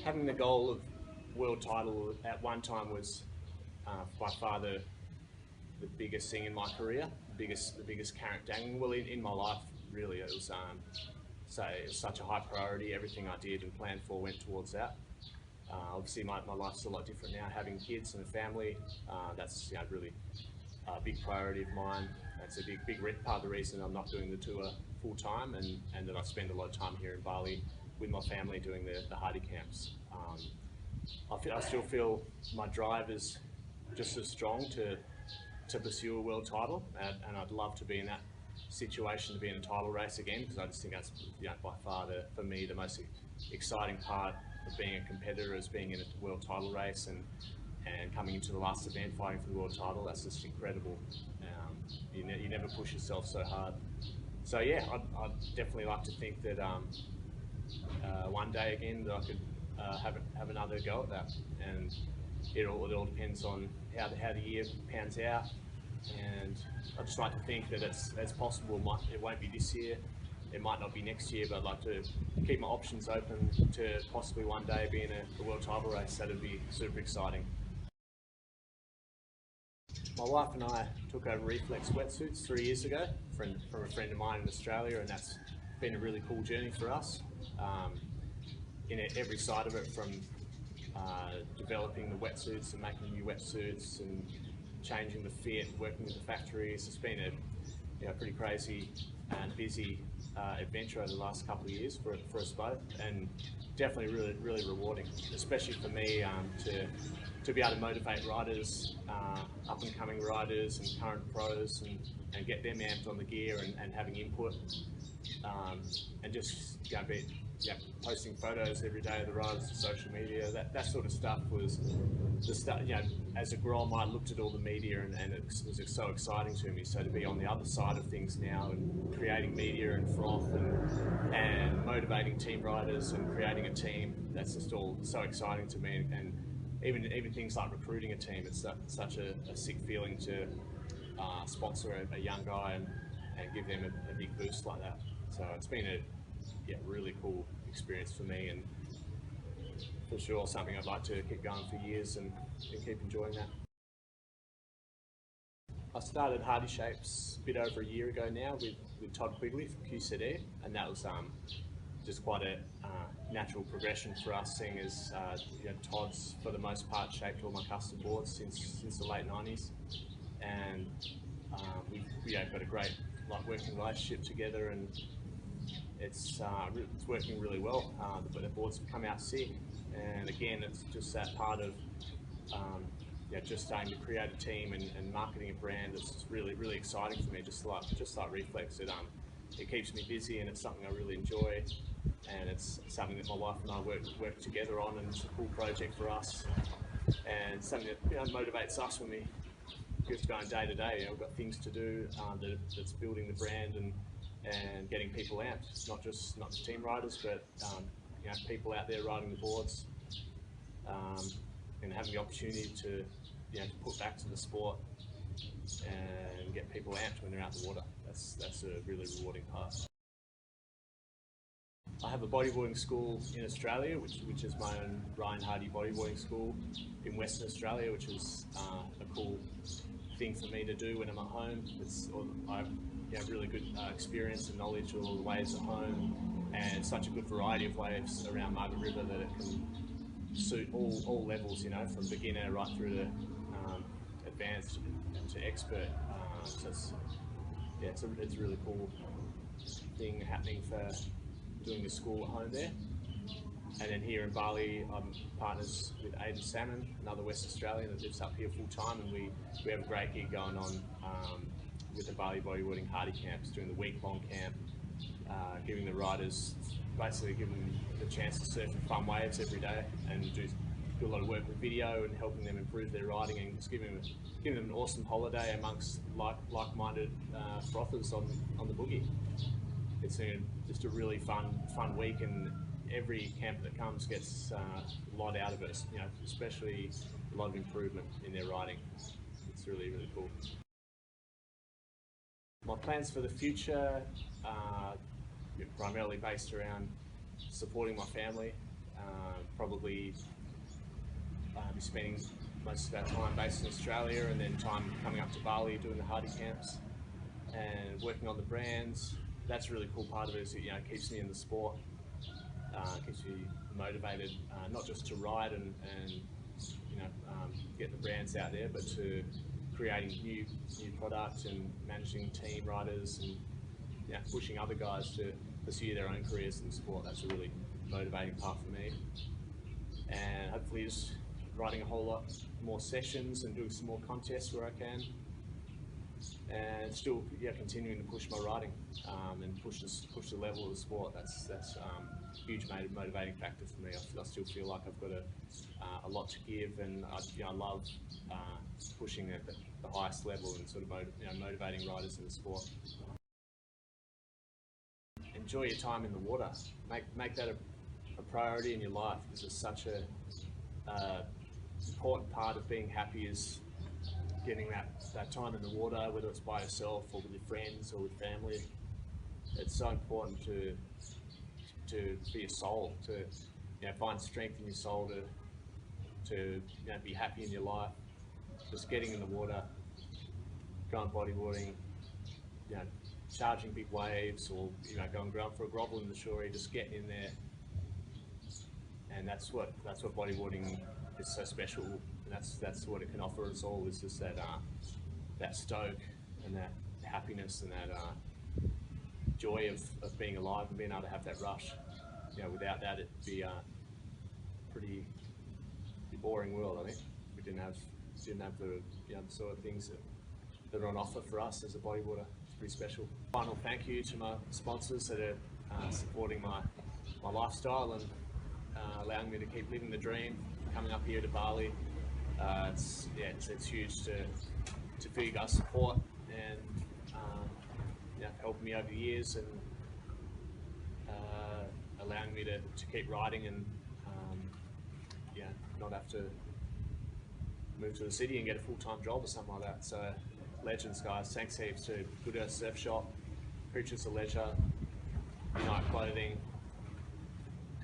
Having the goal of world title at one time was by far the biggest thing in my career, the biggest carrot dangling. Well, in my life, really, it was it was such a high priority. Everything I did and planned for went towards that. Obviously, my life's a lot different now. Having kids and a family, that's really a big priority of mine. That's a big part of the reason I'm not doing the tour full time, and that I spend a lot of time here in Bali with my family doing the hardy camps. I still feel my drive is just as strong to pursue a world title, and I'd love to be in that situation, to be in a title race again, because I just think that's by far for me the most exciting part of being a competitor, is being in a world title race and coming into the last event fighting for the world title. That's just incredible. You never push yourself so hard. So yeah, I'd definitely like to think that one day again that I could have another go at that, and it all depends on how the year pans out. And I'd just like to think that it's possible. It won't be this year, it might not be next year, but I'd like to keep my options open to possibly one day be in a world title race. That'd be super exciting. My wife and I took over Reflex wetsuits 3 years ago from a friend of mine in Australia, and that's been a really cool journey for us. In every side of it, from developing the wetsuits and making new wetsuits and changing the fit, working with the factories. It's been a pretty crazy and busy adventure over the last couple of years for us both, and definitely really rewarding, especially for me to be able to motivate riders, up and coming riders and current pros, and get them amped on the gear and having input, and just posting photos every day of the riders to social media. That sort of stuff was the stuff. As a grom, I looked at all the media and it was so exciting to me. So to be on the other side of things now and creating media and froth and motivating team riders and creating a team, that's just all so exciting to me. And even things like recruiting a team, it's such a sick feeling to sponsor a young guy and give them a big boost like that. So it's been a really cool experience for me, and for sure something I'd like to keep going for years and keep enjoying that. I started Hardy Shapes a bit over a year ago now with Todd Quigley from QCD, and that was just quite a natural progression for us, seeing as Todd's for the most part shaped all my custom boards since the late 90s, and we've got a great working relationship together, and it's working really well. The boards have come out sick, and again, it's just that part of just starting to create a team and marketing a brand that's really exciting for me. Just like Reflex, it keeps me busy, and it's something I really enjoy, and it's something that my wife and I work together on, and it's a cool project for us, and something that motivates us when we just going day to day. We've got things to do that's building the brand and getting people amped, not just team riders, but people out there riding the boards, and having the opportunity to put back to the sport and get people amped when they're out in the water. That's a really rewarding part. I have a bodyboarding school in Australia, which is my own Ryan Hardy bodyboarding school in Western Australia, which is a cool thing for me to do when I'm at home. I have really good experience and knowledge of all the waves at home, and such a good variety of waves around Margaret River that it can suit all levels, from beginner right through to advanced and to expert. So it's a really cool thing happening for doing the school at home there. And then here in Bali, I'm partners with Aidan Salmon, another West Australian that lives up here full time, and we have a great gig going on with the Bali bodyboarding hardy camps, doing the week-long camp, giving the riders, basically giving them the chance to surf in fun waves every day, and do a lot of work with video and helping them improve their riding, and just giving them an awesome holiday amongst like-minded frothers on the boogie. It's just a really fun week, and every camper that comes gets a lot out of it, especially a lot of improvement in their riding. It's really cool. My plans for the future are primarily based around supporting my family Probably be spending most of our time based in Australia, and then time coming up to Bali doing the hardy camps and working on the brands. That's a really cool part of it, is it, keeps me in the sport, keeps me motivated, not just to ride and get the brands out there, but to creating new products and managing team riders and pushing other guys to pursue their own careers in the sport. That's a really motivating part for me. And hopefully just riding a whole lot more sessions and doing some more contests where I can, and still continuing to push my riding and push the level of the sport. That's a huge motivating factor for me. I still feel like I've got a lot to give, and I love pushing at the highest level and sort of motivating riders in the sport. Enjoy your time in the water. Make that a priority in your life, because it's such a important part of being happy, is getting that time in the water, whether it's by yourself or with your friends or with family. It's so important for your soul to find strength in your soul to be happy in your life. Just getting in the water, going bodyboarding, charging big waves, or going for a grovel in the shore, just getting in there. And that's what bodyboarding is so special, and that's what it can offer us all, is just that stoke and that happiness and that joy of being alive and being able to have that rush. Without that, it'd be a pretty boring world, I think. We didn't have the sort of things that are on offer for us as a bodyboarder. It's pretty special. Final thank you to my sponsors that are supporting my lifestyle and allowing me to keep living the dream. Coming up here to Bali, it's huge to feel you guys' support and helping me over the years, and allowing me to keep riding and not have to move to the city and get a full-time job or something like that. So legends, guys. Thanks heaps to Good Earth Surf Shop, Creatures of Leisure, Unite Clothing,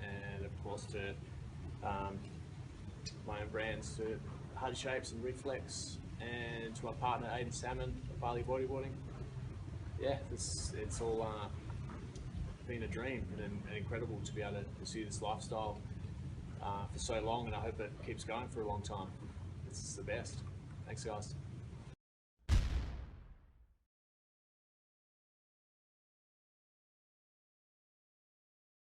and of course to my own brands, to Hardy Shapes and Reflex, and to my partner Aiden Salmon at Bali Bodyboarding. It's all been a dream and incredible to be able to pursue this lifestyle for so long, and I hope it keeps going for a long time. It's the best. Thanks, guys.